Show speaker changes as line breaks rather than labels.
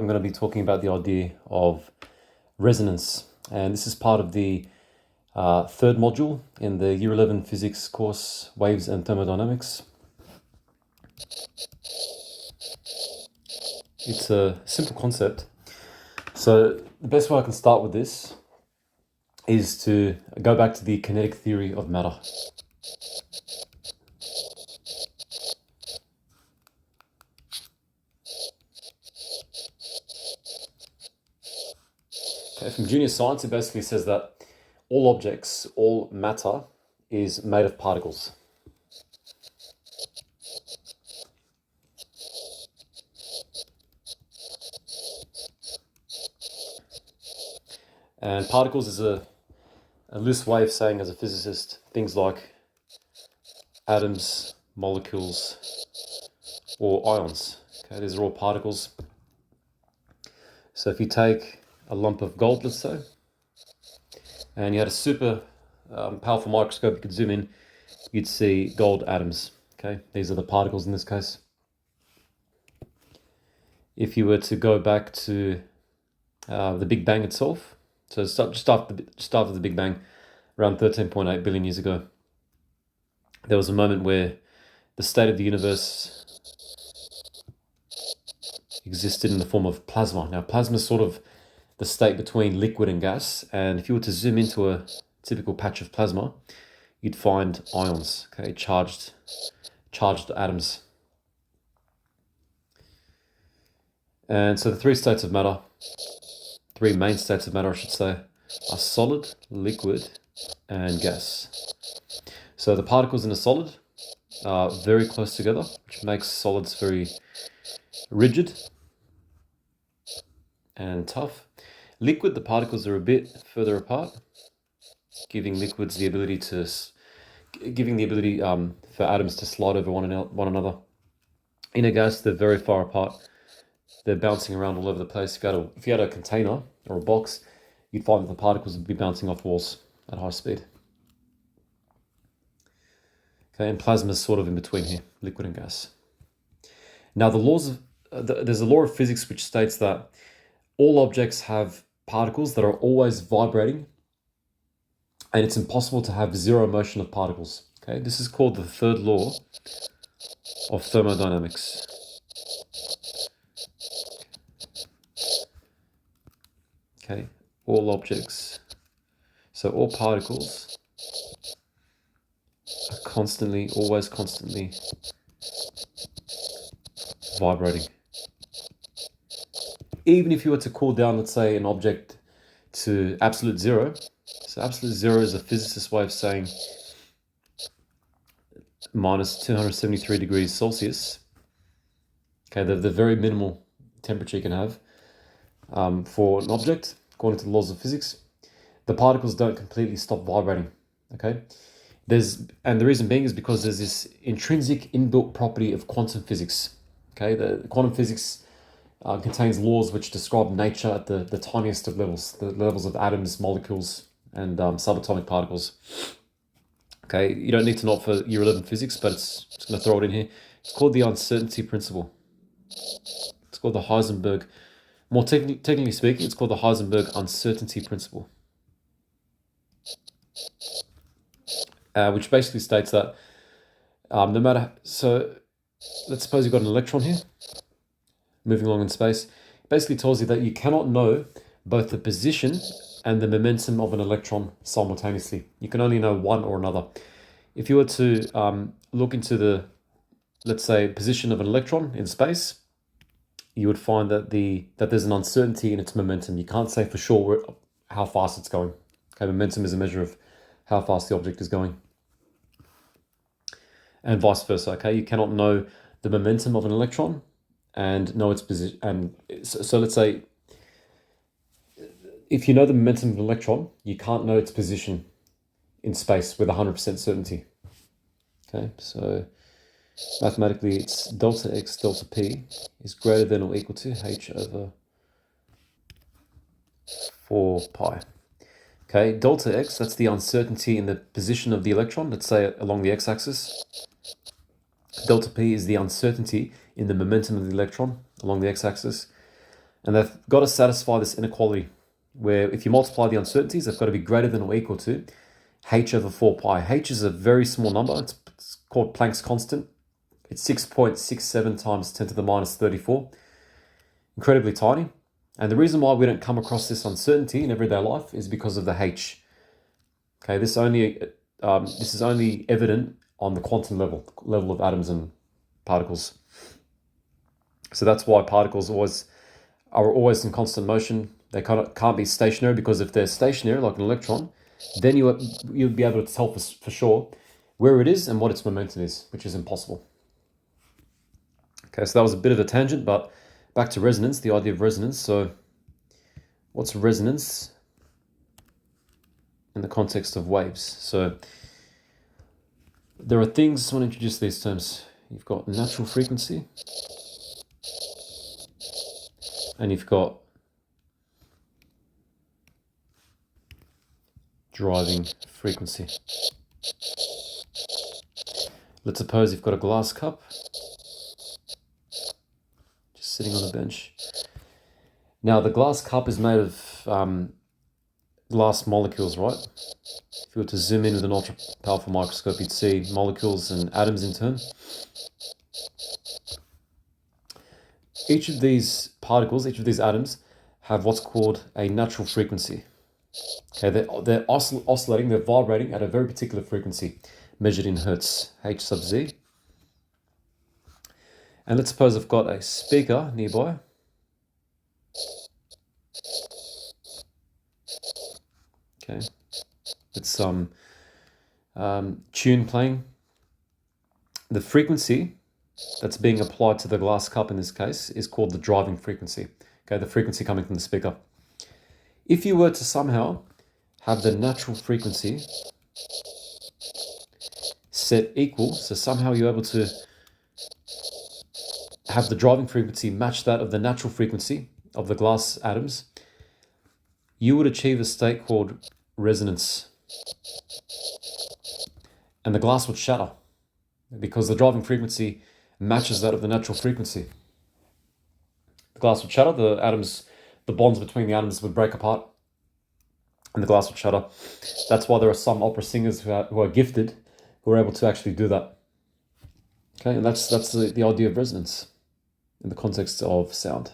I'm going to be talking about the idea of resonance, and this is part of the third module in the Year 11 physics course, Waves and Thermodynamics. It's a simple concept. So the best way I can start with this is to go back to the kinetic theory of matter. Okay, from junior science, it basically says that all objects, all matter, is made of particles. And particles is a loose way of saying, as a physicist, things like atoms, molecules, or ions. Okay, these are all particles. So if you take a lump of gold, let's say, and you had a super powerful microscope, you could zoom in, you'd see gold atoms. Okay, these are the particles in this case. If you were to go back to the Big Bang itself, so just after the Big Bang, around 13.8 billion years ago, there was a moment where the state of the universe existed in the form of plasma. Now, plasma is sort of the state between liquid and gas, and if you were to zoom into a typical patch of plasma, you'd find ions, okay, charged atoms. And so the three states of matter, three main states of matter, I should say, are solid, liquid, and gas. So the particles in a solid are very close together, which makes solids very rigid and tough. Liquid, the particles are a bit further apart, giving the ability for atoms to slide over one another. In a gas, they're very far apart. They're bouncing around all over the place. If you had a container or a box, you'd find that the particles would be bouncing off walls at high speed. Okay, and plasma is sort of in between here, liquid and gas. Now, there's a law of physics which states that all objects have particles that are always vibrating, and it's impossible to have zero motion of particles. Okay, this is called the third law of thermodynamics. Okay, all objects, so all particles are always constantly vibrating. Even if you were to cool down, let's say, an object to absolute zero, so absolute zero is a physicist's way of saying minus 273 degrees Celsius. Okay, the very minimal temperature you can have for an object, according to the laws of physics, the particles don't completely stop vibrating. Okay, and the reason being is because there's this intrinsic inbuilt property of quantum physics. Okay, the quantum physics contains laws which describe nature at the tiniest of levels, the levels of atoms, molecules, and subatomic particles. Okay, you don't need to know it for Year 11 physics, but it's just going to throw it in here. It's called the uncertainty principle. It's called the Heisenberg. More technically speaking, it's called the Heisenberg uncertainty principle, which basically states that no matter... So let's suppose you've got an electron here, moving along in space. It basically tells you that you cannot know both the position and the momentum of an electron simultaneously. You can only know one or another. If you were to look into the, let's say, position of an electron in space, you would find that there's an uncertainty in its momentum. You can't say for sure how fast it's going. Okay, momentum is a measure of how fast the object is going, and vice versa. Okay, you cannot know the momentum of an electron and know its position. And so let's say, if you know the momentum of an electron, you can't know its position in space with 100% certainty. Okay, so mathematically, it's delta x delta p is greater than or equal to h over 4 pi. Okay, delta x, that's the uncertainty in the position of the electron, let's say along the x-axis. Delta p is the uncertainty in the momentum of the electron along the x-axis. And they've got to satisfy this inequality where if you multiply the uncertainties, they've got to be greater than or equal to h over 4 pi. H is a very small number. It's called Planck's constant. It's 6.67 times 10 to the minus 34. Incredibly tiny. And the reason why we don't come across this uncertainty in everyday life is because of the h. Okay, this is only evident on the quantum level of atoms and particles. So that's why particles are always in constant motion. They can't be stationary, because if they're stationary, like an electron, then you'll be able to tell for sure where it is and what its momentum is, which is impossible. Okay, so that was a bit of a tangent, but back to resonance, the idea of resonance. So what's resonance in the context of waves? So there are things, I want to introduce these terms. You've got natural frequency, and you've got driving frequency. Let's suppose you've got a glass cup just sitting on a bench. Now the glass cup is made of glass molecules, right? If you were to zoom in with an ultra powerful microscope, you'd see molecules and atoms in turn. Each of these particles, each of these atoms, have what's called a natural frequency. Okay, they're oscillating, they're vibrating at a very particular frequency, measured in hertz, h sub z. And let's suppose I've got a speaker nearby. Okay, it's some tune playing. The frequency that's being applied to the glass cup in this case is called the driving frequency. Okay, the frequency coming from the speaker. If you were to somehow have the natural frequency set equal, so somehow you're able to have the driving frequency match that of the natural frequency of the glass atoms, you would achieve a state called resonance. And the glass would shatter because the driving frequency matches that of the natural frequency. The glass would shatter, the bonds between the atoms would break apart, and the glass would shatter. That's why there are some opera singers who are gifted, who are able to actually do that. Okay, and that's the idea of resonance in the context of sound.